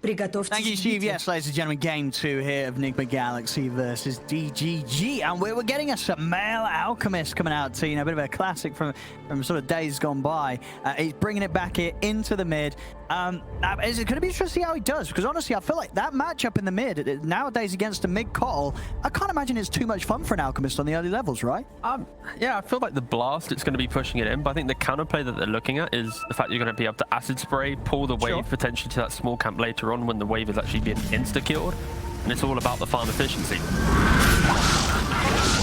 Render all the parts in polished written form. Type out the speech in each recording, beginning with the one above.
Thank you, Steve. Yes, ladies and gentlemen, game 2 here of Enigma Galaxy versus DGG. And we're getting a Sumail Alchemist coming out to, a bit of a classic from sort of days gone by. He's bringing it back here into the mid. Is it going to be interesting to see how he does? Because honestly, I feel like that matchup in the mid, nowadays against a mid Kotl, I can't imagine it's too much fun for an Alchemist on the early levels, right? Yeah, I feel like the blast, it's going to be pushing it in. But I think the counterplay that they're looking at is the fact you're going to be able to acid spray, pull the wave potentially to that small camp later on when the wave is actually being insta-killed. And it's all about the farm efficiency.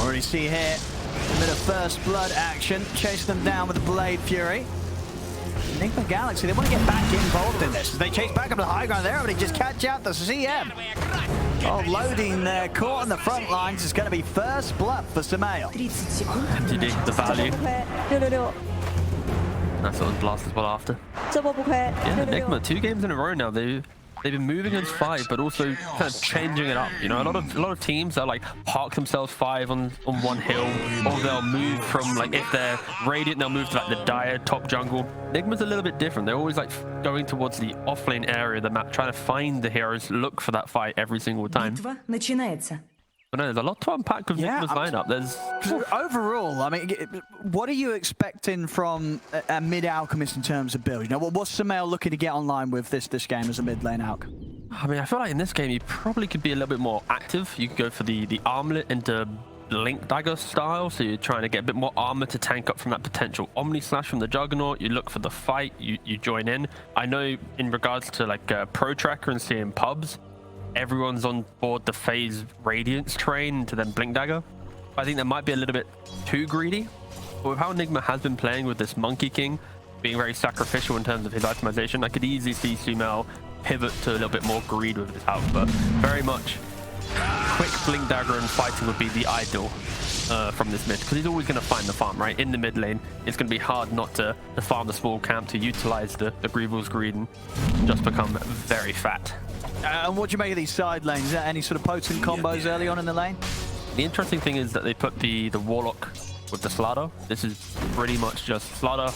Already see here a bit of first blood action, chasing them down with the Blade Fury. Enigma Galaxy, they want to get back involved in this. As they chase back up to the high ground there, but they just catch out the CM. Oh, loading there, caught on the front lines. It's going to be first blood for Sumail. MTD, the value. That's what was blast as well after. Yeah, Enigma, 2 games in a row now. They've been moving as 5, but also kind of changing it up. A lot of teams that like park themselves 5 on one hill, or they'll move from like if they're Radiant, they'll move to like the Dire top jungle. Enigma's a little bit different. They're always like going towards the offlane area of the map, trying to find the heroes, look for that fight every single time. But no, there's a lot to unpack with Enigma's lineup. Overall, I mean, what are you expecting from a mid Alchemist in terms of build? What's Sumail looking to get online with this game as a mid lane Alch? I mean, I feel like in this game you probably could be a little bit more active. You could go for the armlet into Blink Dagger style, so you're trying to get a bit more armor to tank up from that potential Omni Slash from the Juggernaut. You look for the fight, you join in. I know in regards to like Pro Tracker and seeing pubs, everyone's on board the phase Radiance train to then Blink Dagger. I think that might be a little bit too greedy. But with how Enigma has been playing with this Monkey King, being very sacrificial in terms of his itemization, I could easily see Sumail pivot to a little bit more greed with his output. Very much quick Blink Dagger and fighting would be the ideal from this mid, because he's always going to find the farm, right? In the mid lane, it's going to be hard not to farm the small camp, to utilize the Grieval's greed and just become very fat. And what do you make of these side lanes? Is there any sort of potent combos early on in the lane? The interesting thing is that they put the Warlock with the Slardar. This is pretty much just Slardar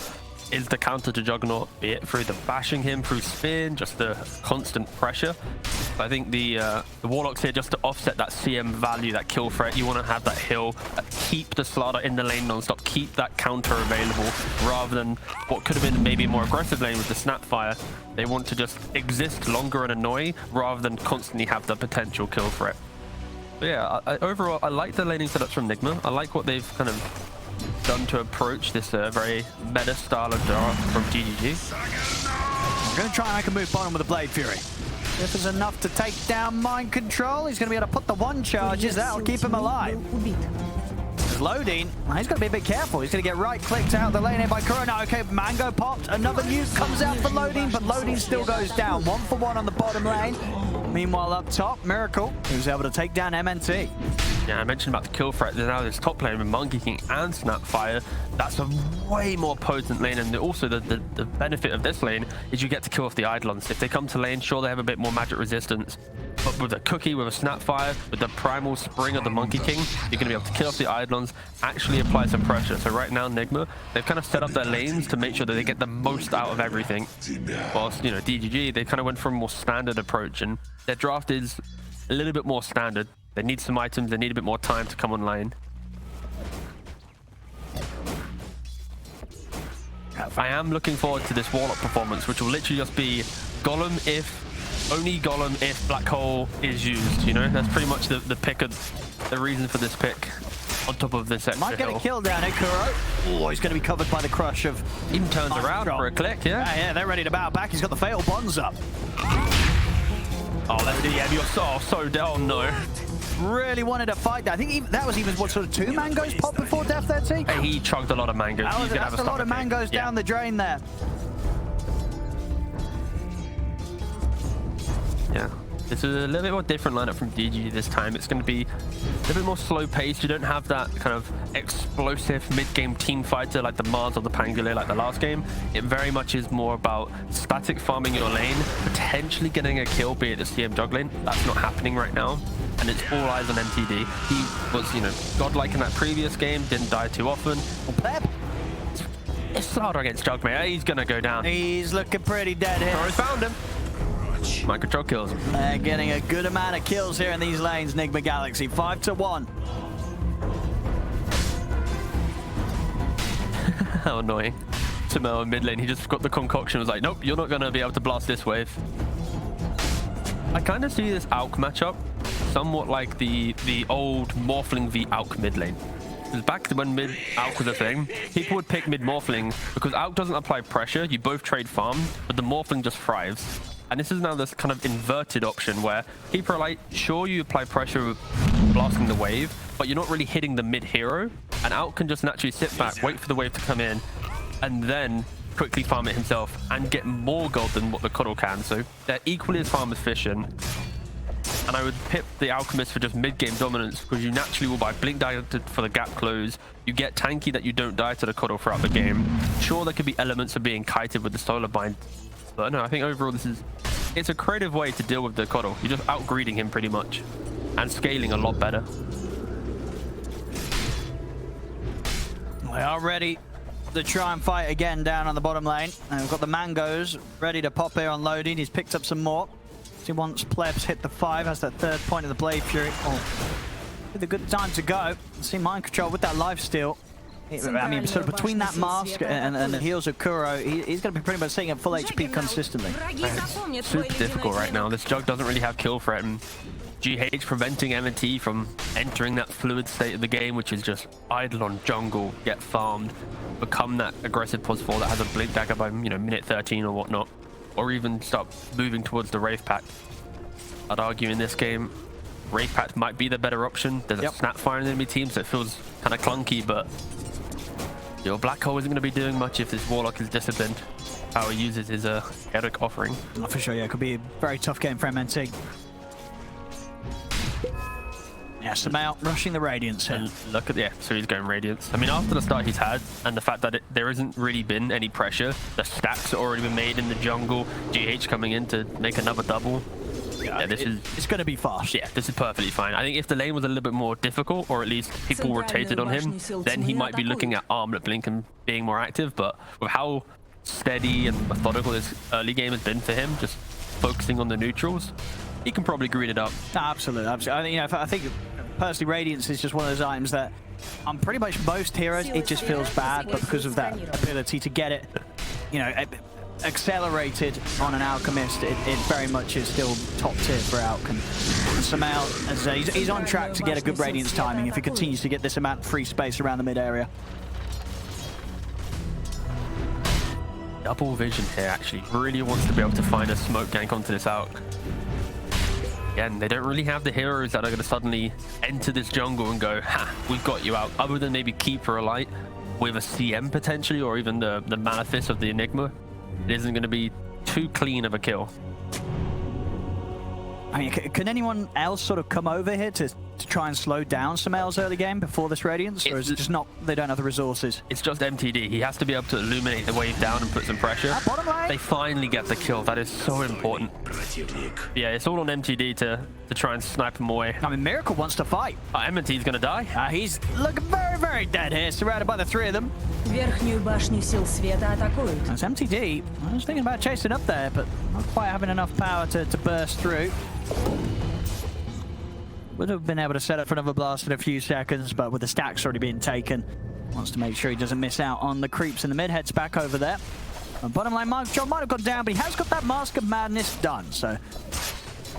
is the counter to Juggernaut, be it through the bashing him, through spin, just the constant pressure. I think the Warlock's here just to offset that CM value, that kill threat. You want to have that hill, keep the Slardar in the lane non-stop, keep that counter available, rather than what could have been maybe a more aggressive lane with the Snapfire. They want to just exist longer and annoy, rather than constantly have the potential kill threat. But yeah, overall, I like the laning setups from Enigma. I like what they've kind of done to approach this very meta style of Dart from DGG. We're going to try and make a move bottom with the Blade Fury. If there's enough to take down Mind Control, he's going to be able to put the 1 charges. That'll keep him alive. Loading. He's got to be a bit careful. He's going to get right-clicked out of the lane here by Corona. Okay, Mango popped. Another nuke comes out for Loading, but Loading still goes down. 1 for 1 on the bottom lane. Meanwhile, up top, Miracle, who's able to take down MNT. Yeah, I mentioned about the kill threat. There's now this top lane with Monkey King and Snapfire. That's a way more potent lane, and also the benefit of this lane is you get to kill off the Eidolons. If they come to lane, sure, they have a bit more magic resistance, but with a Cookie, with a Snapfire, with the Primal Spring of the Monkey King, you're going to be able to kill off the Eidolons, actually apply some pressure. So right now, Enigma, they've kind of set up their lanes to make sure that they get the most out of everything. Whilst, DGG, they kind of went for a more standard approach, and their draft is a little bit more standard. They need some items, they need a bit more time to come online. I am looking forward to this Warlock performance, which will literally just be Golem only Golem if Black Hole is used, That's pretty much the pick of the reason for this pick on top of this extra Might get a kill down here, Kuro. Oh, he's going to be covered by the crush of... Even turns around for a click, Yeah, they're ready to bow back. He's got the Fatal Bonds up. Oh, that's the you're so down, no. Really wanted to fight that. I think that was even, what, sort of 2 mangoes popped before death there, T? Hey, he chugged a lot of mangoes. He's going to have a lot of mangoes down the drain there. Yeah. This is a little bit more different lineup from DG this time. It's going to be a little bit more slow paced. You don't have that kind of explosive mid-game team fighter like the Mars or the Pangolier like the last game. It very much is more about static farming your lane, potentially getting a kill, be it the CM jug lane. That's not happening right now. And it's all eyes on MTD. He was, godlike in that previous game, didn't die too often. Pep. It's Slardar against Jug, mate. He's going to go down. He's looking pretty dead here. Oh, he found him. Mind control kills. They're getting a good amount of kills here in these lanes, Nigma Galaxy. 5-1. How annoying. Sumail in mid lane, he just got the concoction, was like, nope, you're not going to be able to blast this wave. I kind of see this Alk matchup somewhat like the old Morphling v Alk mid lane. Because back when mid Alk was a thing, people would pick mid Morphling because Alk doesn't apply pressure, you both trade farm, but the Morphling just thrives. And this is now this kind of inverted option where people are like, sure, you apply pressure with blasting the wave, but you're not really hitting the mid hero, and Alk can just naturally sit back, wait for the wave to come in, and then quickly farm it himself and get more gold than what the Cuddle can. So they're equally as farm efficient. And I would pick the Alchemist for just mid-game dominance because you naturally will buy Blink Dagger for the gap close. You get tanky that you don't die to the Cuddle throughout the game. Sure, there could be elements of being kited with the Solar Bind, but no, I think overall it's a creative way to deal with the Cuddle. You're just out-greeding him pretty much and scaling a lot better. We are ready to try and fight again down on the bottom lane. And we've got the Mangoes ready to pop here on loading. He's picked up some more. He wants Plebs hit the 5, has that third point of the Blade Fury. Oh, with a good time to go. See Mind Control with that lifesteal. I mean, sort of between that mask and the heals of Kuro, he's going to be pretty much sitting at full HP consistently. It's super difficult right now. This Jug doesn't really have kill threat, and GH preventing M&T from entering that fluid state of the game, which is just idle on jungle, get farmed, become that aggressive pos 4 that has a Blink Dagger by, you know, minute 13 or whatnot, or even start moving towards the Wraith Pact. I'd argue in this game, Wraith Pact might be the better option. There's a Snapfire in the enemy team, so it feels kind of clunky, but your Black Hole isn't going to be doing much if this Warlock is disciplined. How he uses his Eric offering. Oh, for sure, yeah, it could be a very tough game for MNT. Yeah, Sumail rushing the Radiance here. And look at, yeah, so he's going Radiance. I mean, after the start he's had, and the fact that there hasn't really been any pressure, the stacks have already been made in the jungle, GH coming in to make another double. Yeah, it's going to be fast. Yeah, this is perfectly fine. I think if the lane was a little bit more difficult, or at least people rotated on him, then he might be looking at Armlet Blink and being more active, but with how steady and methodical this early game has been for him, just focusing on the neutrals, he can probably green it up. Absolutely, absolutely. I think personally, Radiance is just one of those items that on pretty much most heroes, it just feels bad, but because of that ability to get it, you know, accelerated on an Alchemist, it very much is still top tier for Alch. And Sumail, as I say, he's on track to get a good Radiance timing if he continues to get this amount of free space around the mid area. Double vision here, actually. Really wants to be able to find a smoke gank onto this Alch. Again, they don't really have the heroes that are going to suddenly enter this jungle and go, ha, we've got you out. Other than maybe Keeper Alight with a CM potentially, or even the Malefist of the Enigma. It isn't going to be too clean of a kill. I mean, can anyone else sort of come over here to try and slow down Sumail's early game before this Radiance? Or is it just not, they don't have the resources? It's just MTD. He has to be able to illuminate the wave down and put some pressure. Bottom lane. They finally get the kill. That is so important. Yeah, it's all on MTD to try and snipe him away. I mean, Miracle wants to fight. MNT's going to die. He's looking very, very dead here, surrounded by the three of them. Верхнюю башню сил света атакуют. That's MTD. I was thinking about chasing up there, but not quite having enough power to burst through. Would have been able to set up for another blast in a few seconds, but with the stacks already being taken, wants to make sure he doesn't miss out on the creeps in the mid. Heads back over there. Bottom lane, Mind Control might have gone down, but he has got that Mask of Madness done, so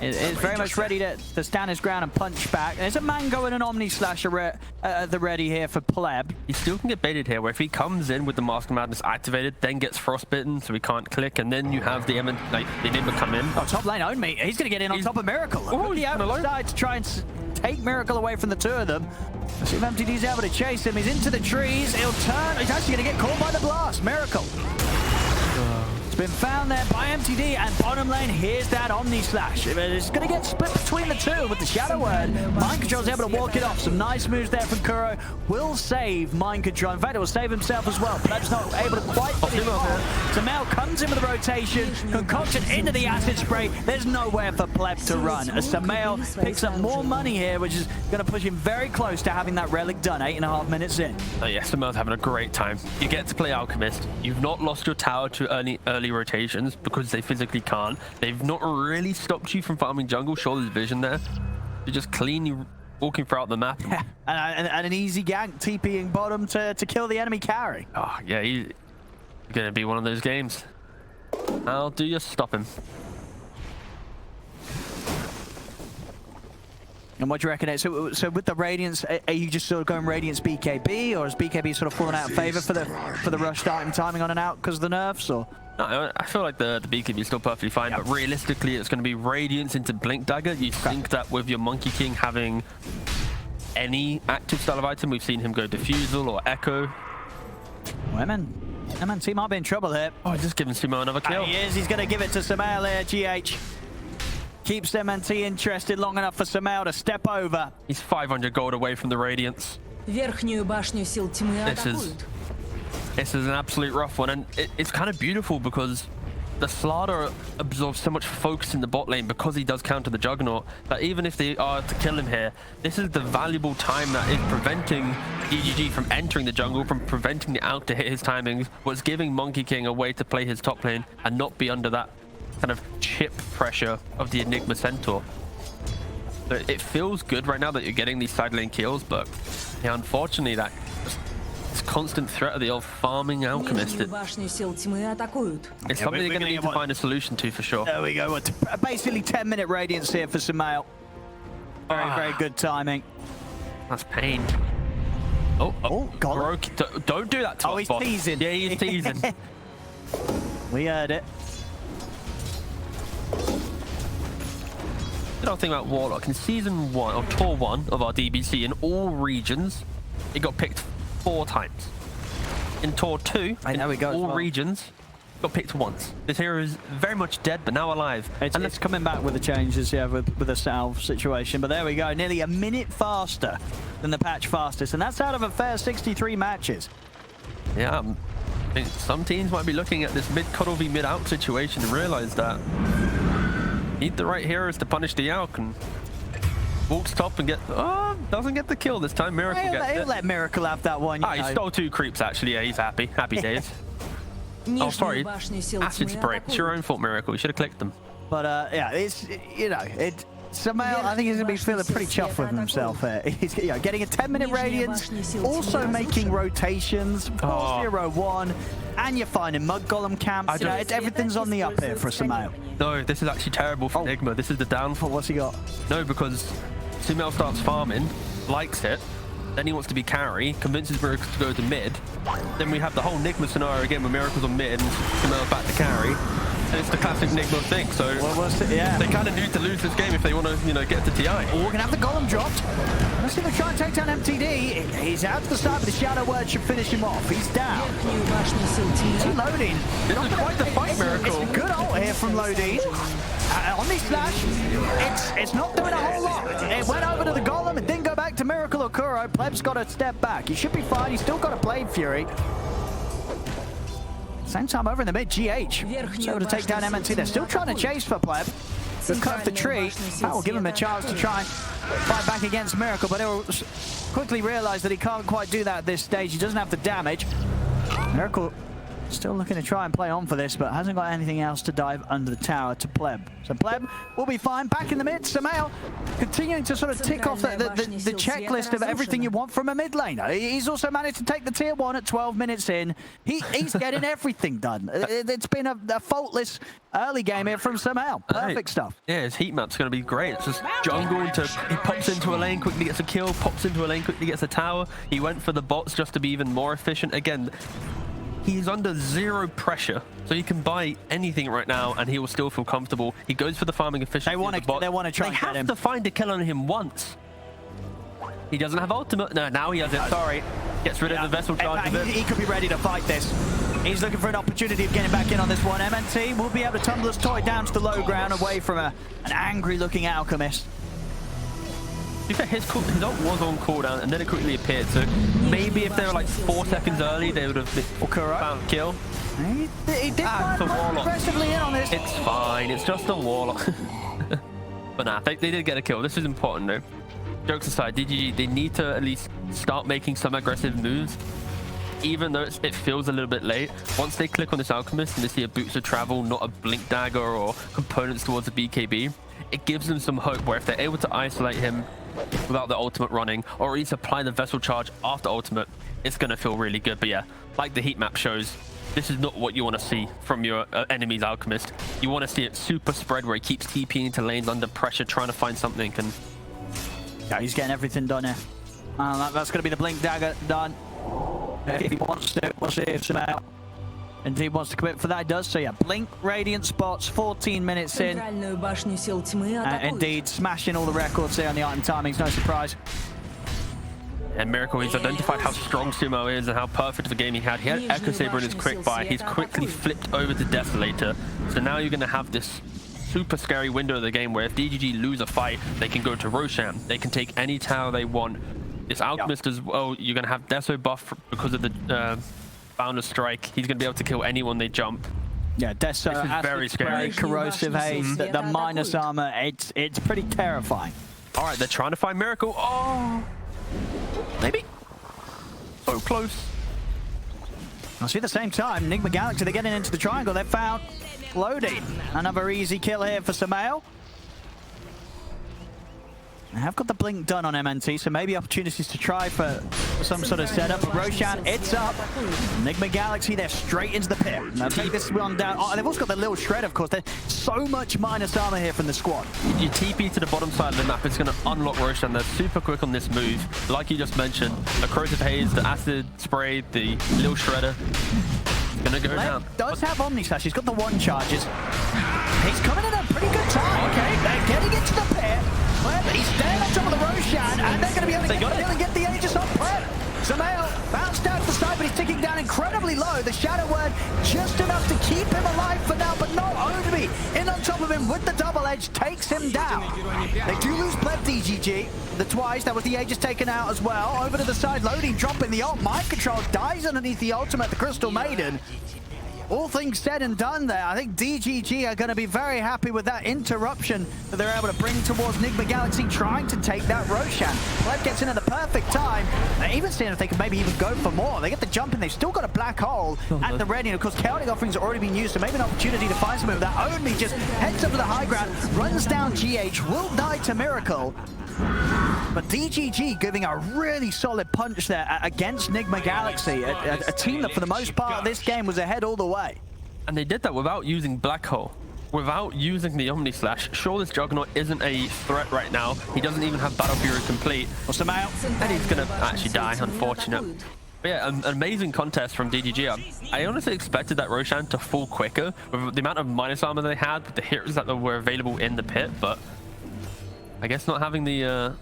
is very much ready to stand his ground and punch back. There's a Mango and an Omni Slasher at the ready here for Pleb. He still can get baited here, where if he comes in with the Mask of Madness activated, then gets frostbitten, so he can't click, and then you have the Enigma come in. Oh, top lane, own me. He's going to get in on top of Miracle. Oh, he outside to try and take Miracle away from the two of them. Let's see if MTD's able to chase him. He's into the trees. He'll turn. He's actually going to get caught by the blast. Miracle. It's been found there by MTD, and bottom lane, here's that Omni Slash. It's going to get split between the two with the Shadow Word. Mind Control's able to walk it off. Some nice moves there from Kuro. Will save Mind Control. In fact, it will save himself as well. Pleb's not able to quite put him on. Sumail comes in with a rotation, concoction into the acid spray. There's nowhere for Pleb to run. As Sumail picks up more money here, which is going to push him very close to having that relic done 8.5 minutes in. Oh yeah, Sumail's having a great time. You get to play Alchemist. You've not lost your tower to early early rotations because they physically can't. They've not really stopped you from farming jungle. Sure, there's vision there. You're just cleanly walking throughout the map. and an easy gank, TPing bottom to kill the enemy carry. Oh, yeah, he's going to be one of those games. How do you stop him? And what do you reckon? So with the Radiance, are you just sort of going Radiance BKB, or is BKB sort of falling out of favor for the rush starting timing on and out because of the nerfs, or? No, I feel like the BKB is still perfectly fine, but realistically, it's going to be Radiance into Blink Dagger. You think that with your Monkey King having any active style of item, we've seen him go Diffusal or Echo. MNT might be in trouble here. Oh, just giving Sumo another kill. He is. He's going to give it to Samael here, GH. Keeps MNT interested long enough for Samael to step over. He's 500 gold away from the Radiance. Верхнюю башню сил тьмы атакуют. This is an absolute rough one, and it's kind of beautiful because the Slardar absorbs so much focus in the bot lane because he does counter the Juggernaut, that even if they are to kill him here, this is the valuable time that is preventing EGG from entering the jungle, from preventing the Alk to hit his timings, was giving Monkey King a way to play his top lane and not be under that kind of chip pressure of the Enigma Centaur. So it feels good right now that you're getting these side lane kills, but yeah, unfortunately that this constant threat of the old farming alchemist, it's something they're going to need to find a solution to for sure. There we go. Basically 10-minute Radiance here for Samael. Very good timing. That's pain. Oh, Kuroky, don't do that to us, he's boss. teasing. Yeah, he's teasing. We heard it. The other thing about Warlock, in Season 1, or Tour 1 of our DBC, in all regions, it got picked 4 times. In Tour 2, in all regions, got picked once. This hero is very much dead, but now alive. It's coming back with the changes, yeah, with the salve situation. But there we go, nearly a minute faster than the patch fastest, and that's out of a fair 63 matches. Yeah, I think some teams might be looking at this mid-cuddle v mid-out situation and realize that need the right heroes to punish the Alk, and walks top and doesn't get the kill this time. Miracle gets it. He'll let Miracle have that one. He stole 2 creeps actually. Yeah, he's happy. Happy days. Oh, sorry. Acid spray. It's your own fault, Miracle. You should have clicked them. But yeah, it's, you know, Samael, I think he's going to be feeling pretty chuffed with himself here. He's getting a 10-minute Radiance, also making rotations, 4-0-1, and you're finding Mud Golem camps. Everything's on the up here for Samael. No, this is actually terrible for Enigma. This is the downfall. What's he got? No, because Samael starts farming, likes it, then he wants to be carry, convinces Miracle to go to mid. Then we have the whole Enigma scenario again where Miracle's on mid and Samael's back to carry. And it's the classic Enigma thing, so they kind of need to lose this game if they want to, get to TI. We're going to have the Golem dropped. Let's see if they try and take down MTD. He's out to the side, but the Shadow Word should finish him off. He's down. Loading. This is quite the fight, Miracle. It's a good ult here from Loading. On this slash, it's not doing a whole lot. It went over to the Golem. It didn't go back to Miracle or Kuro. Pleb's got to step back. He should be fine. He's still got a Blade Fury. Same time over in the mid, GH. So to take down MNT. They're still trying to chase for Pleb. They've cut off the tree. That will give him a chance to try and fight back against Miracle, but he'll quickly realize that he can't quite do that at this stage. He doesn't have the damage. Miracle still looking to try and play on for this, but hasn't got anything else to dive under the tower to Pleb. So Pleb will be fine. Back in the mid, Samael continuing to sort of tick off the checklist of everything you want from a mid laner. He's also managed to take the tier 1 at 12 minutes in. He's getting everything done. It's been a faultless early game here from Samael. Perfect stuff. Yeah, his heat map's going to be great. It's just jungle he pops into a lane, quickly gets a kill, pops into a lane, quickly gets a tower. He went for the bots just to be even more efficient. Again, he's under 0 pressure, so he can buy anything right now and he will still feel comfortable. He goes for the farming efficiency. They want to try and get him. They have to find a kill on him once. He doesn't have ultimate. No, now he has it. Sorry. Gets rid of the vessel charge of it. He could be ready to fight this. He's looking for an opportunity of getting back in on this one. MNT will be able to tumble his toy down to the low ground away from an angry-looking alchemist. His ult was on cooldown and then it quickly appeared, so maybe if they were like 4 seconds early, they would have found kill. He did aggressively in on this. It's fine, it's just a Warlock. But nah, they did get a kill. This is important though. Jokes aside, DGG, they need to at least start making some aggressive moves. even though it feels a little bit late, once they click on this Alchemist and they see a Boots of Travel, not a Blink Dagger or components towards the BKB, it gives them some hope where if they're able to isolate him without the ultimate running, or at least apply the Vessel Charge after ultimate, it's going to feel really good. But yeah, like the heat map shows, this is not what you want to see from your enemy's Alchemist. You want to see it super spread where he keeps TPing into lanes under pressure, trying to find something. And yeah, he's getting everything done here. That's going to be the Blink Dagger done. If he wants to, we'll see if somehow indeed wants to commit for that. He does. So yeah, Blink, Radiant spots, 14 minutes in. Центральную башню сил тьмы атакуют. Indeed, smashing all the records here on the item timings, no surprise. And Miracle, he's identified how strong Sumo is and how perfect of a game he had. He had Echo Saber in his quick buy. He's quickly flipped over to Desolator. So now you're going to have this super scary window of the game where if DGG lose a fight, they can go to Roshan. They can take any tower they want. This Alchemist as well, you're going to have Deso buff because of the Boundless Strike. He's going to be able to kill anyone they jump. Yeah, Deso, this is very scary. Corrosive Haze, the minus armor, it's pretty terrifying. All right, they're trying to find Miracle. Oh, maybe. So close. I'll see at the same time, Enigma Galaxy, they're getting into the triangle. They've found Loading. Another easy kill here for Samael. They have got the blink done on MNT, so maybe opportunities to try for some sort of setup. But Roshan, it's up. Enigma Galaxy, they're straight into the pit. They'll take this one down. Oh, they've also got the little shred, of course. There's so much minus armor here from the squad. You TP to the bottom side of the map, it's going to unlock Roshan. They're super quick on this move. Like you just mentioned, the Corrosive Haze, the Acid Spray, the little shredder. It's going to go down. Does have Omni Slash. He's got the one charges. He's coming in a pretty good time. Okay, they're getting into the pit. Pleb, he's staying on top of the Roshan, and they're going to be able to get the Aegis on Pleb. Samael bounced down to the side, but he's ticking down incredibly low. The Shadow Word just enough to keep him alive for now, but not only in on top of him with the double edge, takes him down. They do lose Pleb DGG. The twice, that was the Aegis taken out as well. Over to the side, Loading, dropping the ult. Mind Control dies underneath the ultimate, the Crystal Maiden. All things said and done there, I think DGG are going to be very happy with that interruption that they're able to bring towards Enigma Galaxy, trying to take that Roshan. Pleb gets in at the perfect time. They're even seeing if they can maybe even go for more. They get the jump in, they've still got a black hole at the ready. And of course, chaotic offerings have already been used, so maybe an opportunity to find something with that. Only just heads up to the high ground, runs down GH, will die to Miracle. But DGG giving a really solid punch there against Enigma Galaxy, a team that for the most part of this game was ahead all the way. And they did that without using Black Hole, without using the Omni Slash. Sure, this Juggernaut isn't a threat right now. He doesn't even have Battle Fury complete. Well, Samael, and he's going to actually die, unfortunate. But yeah, an amazing contest from DGG. I honestly expected that Roshan to fall quicker with the amount of minus armor they had, with the heroes that were available in the pit, but I guess not having the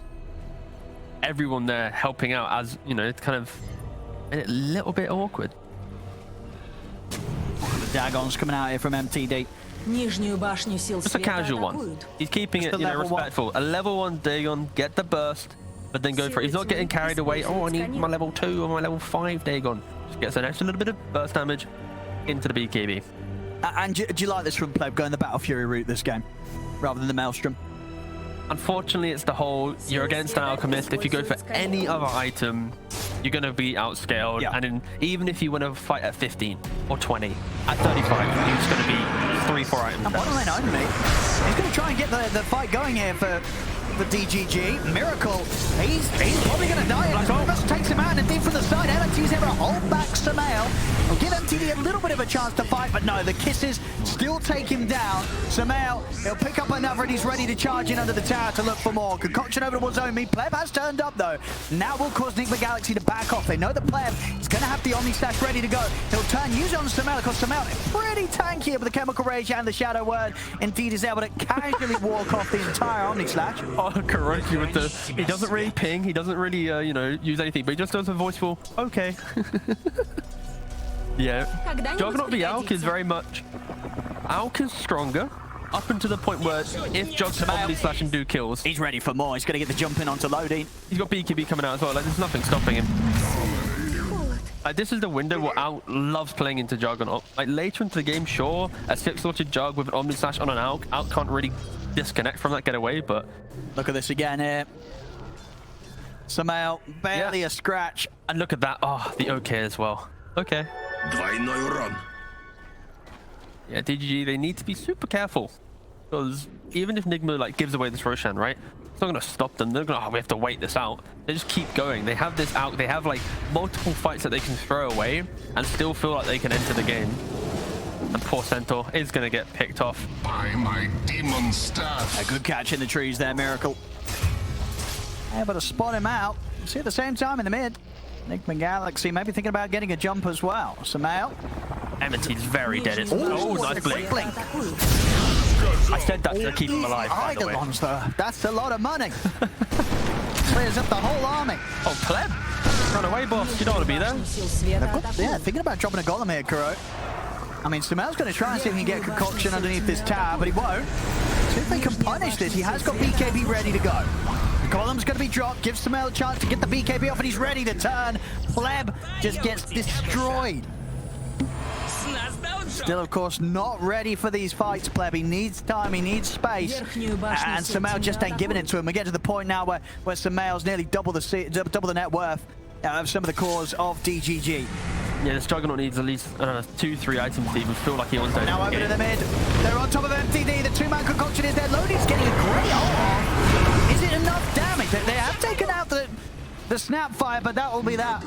everyone there helping out, as you know, it's kind of made it a little bit awkward. The Dagon's coming out here from MTD. Just a casual one. He's keeping it, you know, respectful. A level 1 Dagon, get the burst, but then go for it. He's not getting carried away. Oh, I need my level 2 or my level 5 Dagon. Just gets an extra little bit of burst damage into the BKB. And do you like this from Pleb, going the Battle Fury route this game, rather than the Maelstrom? Unfortunately, it's the whole, you're against an Alchemist. If you go for any other item, you're going to be outscaled. Yeah. And even if you win a fight at 15 or 20, at 35, you're just going to be 3-4 items. And bottom lane only. He's going to try and get the fight going here for DGG. Miracle, he's probably going to die. Black takes him out, and indeed from the side, MT's able to hold back Samael. Will give MTD a little bit of a chance to fight, but no, the kisses still take him down. Samael, he'll pick up another, and he's ready to charge in under the tower to look for more. Concoction over towards Omi. Pleb has turned up, though. Now will cause Enigma Galaxy to back off. They know the Pleb is going to have the Omni Slash ready to go. He'll turn, use it on Samael, because Samael is pretty tanky here with the Chemical Rage and the Shadow Word. Indeed is able to casually walk off the entire Omni Slash. Oh, Kuroky with the... He doesn't really ping, he doesn't really, you know, use anything, but he just does a voiceful, okay. Yeah. Juggernaut v Alk is very much... Alk is stronger, up until the point where if Jug's Omni Slash and do kills... He's ready for more, he's going to get the jump in onto Loading. He's got BKB coming out as well, like there's nothing stopping him. This is the window where Alk loves playing into Juggernaut. Like later into the game, sure, a 6-slotted Jug with an Omni Slash on an Alk can't really disconnect from that, get away, but... Look at this again here. Samael, barely a scratch. And look at that. Oh, the OK as well. Okay. Двойной урон. Yeah, DGG, they need to be super careful. Because even if Nigma like gives away this Roshan, right? It's not going to stop them. They're going to, oh, we have to wait this out. They just keep going. They have this out. They have like multiple fights that they can throw away and still feel like they can enter the game. And poor Centaur is going to get picked off. By my demon staff. A good catch in the trees there, Miracle. Able to spot him out. See at the same time in the mid. Enigma Galaxy maybe thinking about getting a jump as well. Samael. M&T's very dead. It's, oh, nice blink. Blink. I said that to keep him alive, by the way. Monster. That's a lot of money. Clears up the whole army. Oh, Pleb. Run away, boss. You don't want to be there. Yeah, thinking about dropping a golem here, Kuro. I mean, Samael's going to try and see if he can get Concoction underneath this tower, but he won't. See if they can punish this. He has got BKB ready to go. The golem's going to be dropped. Gives Samael a chance to get the BKB off, and he's ready to turn. Pleb just gets destroyed. Still, of course, not ready for these fights, Pleb. He needs time, he needs space. And Samael just ain't giving it to him. We get to the point now where Samael's nearly double the net worth of some of the cores of DGG. Yeah, this Juggernaut needs at least 2-3 items to even feel like he wants to. Now over to the mid. They're on top of MTD. The two-man Concoction is there. Loading's getting a great ult. Is it enough damage? They have taken out the snap fire, but that will be that.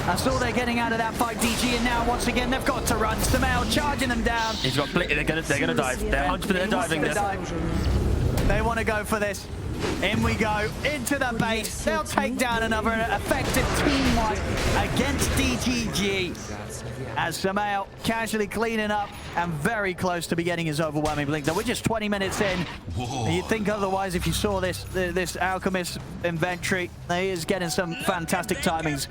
That's all they're getting out of that fight, DG. And now once again they've got to run. Samael charging them down. He's got blink. They're gonna dive. They're 100% diving this. They want to go for this. In we go into the base. They'll take down another effective team wipe against DGG. As Samael casually cleaning up and very close to be getting his overwhelming blink. Though we're just 20 minutes in. You'd think otherwise if you saw this Alchemist inventory. He is getting some fantastic timings.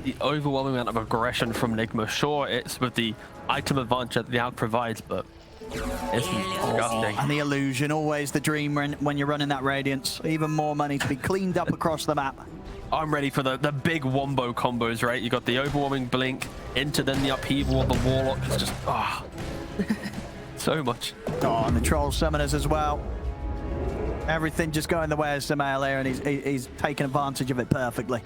The overwhelming amount of aggression from Nigma. Sure, it's with the item advantage that the Alch provides, but it's disgusting. And the illusion, always the dream when you're running that Radiance. Even more money to be cleaned up across the map. I'm ready for the big wombo combos, right? You got the overwhelming blink into then the upheaval of the Warlock. It's just, so much. Oh, and the Troll Summoners as well. Everything just going the way of Samael here, and he's taking advantage of it perfectly.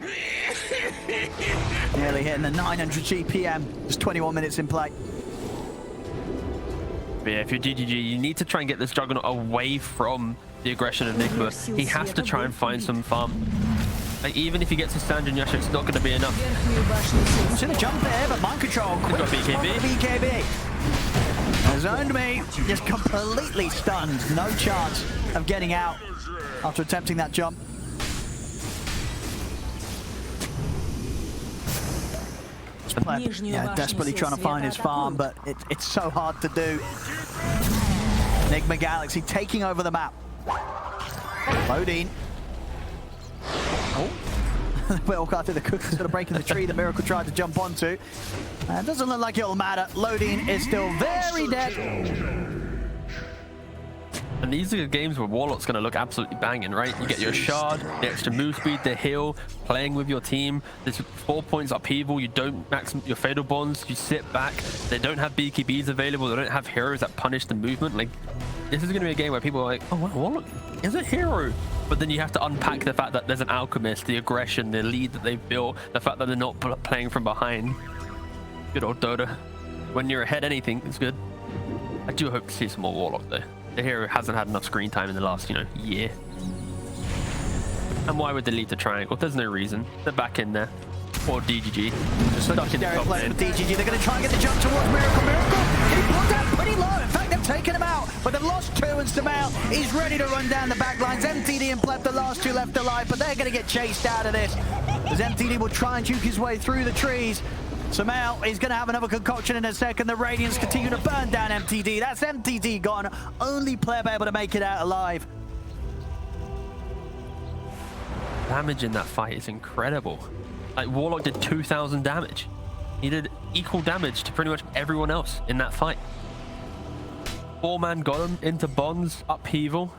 Nearly hitting the 900 GPM. Just 21 minutes in play. But yeah, if you're DGG, you need to try and get this Juggernaut away from the aggression of Nigma. He has to try and find some farm. Like, even if he gets his Sanjin Yasha, it's not going to be enough. He's going to jump there, but mind control. He's got BKB. BKB. Zoned me. Just completely stunned. No chance of getting out after attempting that jump. Yeah, desperately trying to find his farm, but it's so hard to do. Enigma Galaxy taking over the map. Loading. Oh. Well, got through the cook instead of breaking the tree the Miracle tried to jump onto. It doesn't look like it'll matter. Loading is still very dead. And these are games where Warlock's going to look absolutely banging, right? You get your shard, the extra move speed, the heal, playing with your team. There's 4 points upheaval. You don't max your fatal bonds. You sit back. They don't have BKBs available. They don't have heroes that punish the movement. Like, this is going to be a game where people are like, oh, wow, Warlock is a hero. But then you have to unpack the fact that there's an Alchemist, the aggression, the lead that they've built, the fact that they're not playing from behind. Good old Dota. When you're ahead anything, it's good. I do hope to see some more Warlock, though. The hero hasn't had enough screen time in the last, year. And why would they leave the triangle? There's no reason. They're back in there. Or DGG. Just stuck in the top lane. DGG, they're going to try and get the jump towards Miracle. He pulled down pretty low. In fact, they've taken him out. But they've lost two, and Samael is ready to run down the back lines. MTD and Pleb, the last two left alive, but they're going to get chased out of this. As MTD will try and juke his way through the trees. Samael is going to have another concoction in a second. The Radiants continue to burn down MTD. That's MTD gone. Only Pleb able to make it out alive. Damage in that fight is incredible. Like, Warlock did 2,000 damage. He did equal damage to pretty much everyone else in that fight. 4-man got him into bonds, upheaval,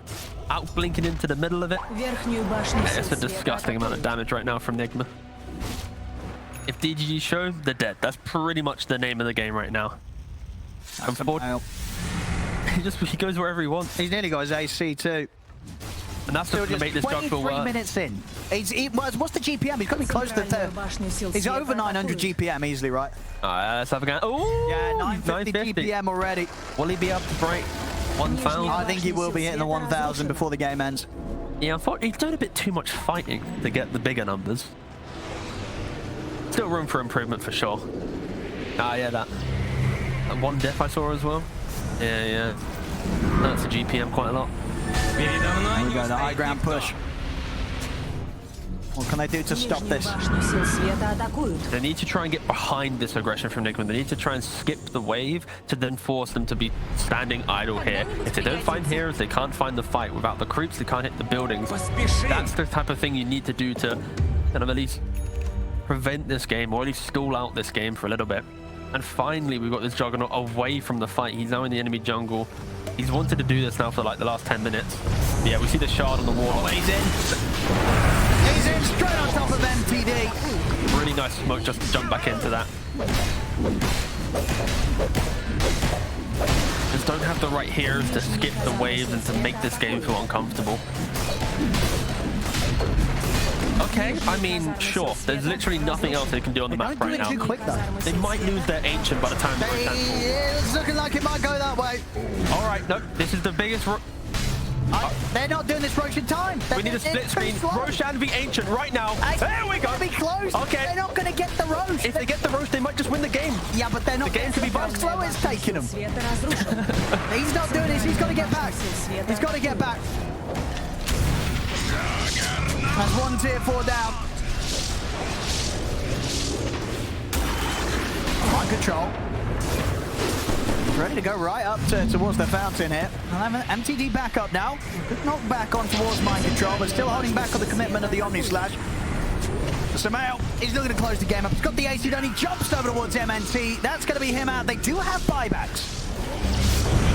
out blinking into the middle of it. It's a disgusting amount of damage right now from Nigma. If DGG show, they're dead. That's pretty much the name of the game right now. He goes wherever he wants. He's nearly got his AC too. And that's just going to make this jungle 23 work. minutes in. What's the GPM? He's got to be close to he's over 900 GPM easily, right? Let's have a go. Oh, yeah, 950 GPM already. Will he be able to break 1,000? I think he will be hitting the 1,000 before the game ends. Yeah, I thought he's doing a bit too much fighting to get the bigger numbers. Still room for improvement for sure. Yeah, that one death I saw as well. Yeah. That's a GPM quite a lot. Here we go, the high ground push. What can they do to stop this? They need to try and get behind this aggression from Nigma. They need to try and skip the wave to then force them to be standing idle here. If they don't find heroes, they can't find the fight. Without the creeps, they can't hit the buildings. That's the type of thing you need to do to kind of at least prevent this game, or at least stall out this game for a little bit. And finally, we've got this Juggernaut away from the fight. He's now in the enemy jungle. He's wanted to do this now for like the last 10 minutes. Yeah, we see the shard on the wall. Oh, he's in. He's in straight on top of MTD. Really nice smoke just to jump back into that. Just don't have the right heroes to skip the waves and to make this game feel uncomfortable. Okay, I mean, sure. There's literally nothing else they can do on the map right now. Too quick, though. They might lose their ancient by the time they return. It's looking like it might go that way. All right, no, this is the biggest. They're not doing this Roche in time. We need a split screen. Roshan v Ancient right now. There we go. Be close. Okay. They're not going to get the Roche. If they get the Roche, they might just win the game. Yeah, but they're not. The game could be bugged. Slow is taking them. He's not doing this. He's got to get back. He's got to get back. That's one tier 4 down. Mind control. Ready to go right up towards the fountain here. I'll have an MTD back up now. Good knock back on towards mind control, but still holding back on the commitment of the Omni Slash. Samael, he's looking to close the game up. He's got the AC done. He jumps over towards MNT. That's going to be him out. They do have buybacks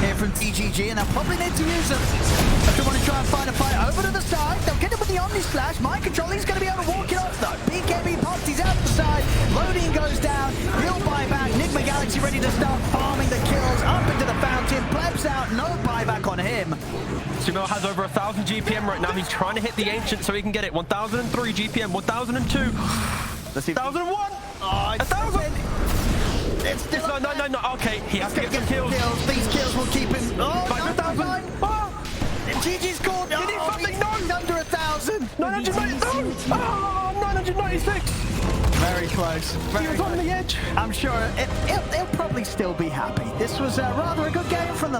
here from TGG, and they'll probably need to use them. If they want to try and find a fight over to the side, they'll get him with the Omni Splash. Mind control, he's going to be able to walk it off though. BKB pops, he's out the side. Loading goes down. He'll buy back. Nigma Galaxy ready to start farming the kills up into the fountain. Plebs out, no buyback on him. Sumo has over 1,000 GPM right now. He's trying to hit the Ancient so he can get it. 1,003 GPM, 1,002. Let's see. 1,00001. Oh, 1,000. It's still No. Okay, he has to get some kills. These kills will keep him. Oh, 5,000. GG's caught. You need something. No. He's under 1,000. 990. Oh, 996. Very close. He was on the edge. I'm sure he'll probably still be happy. This was rather a good game from the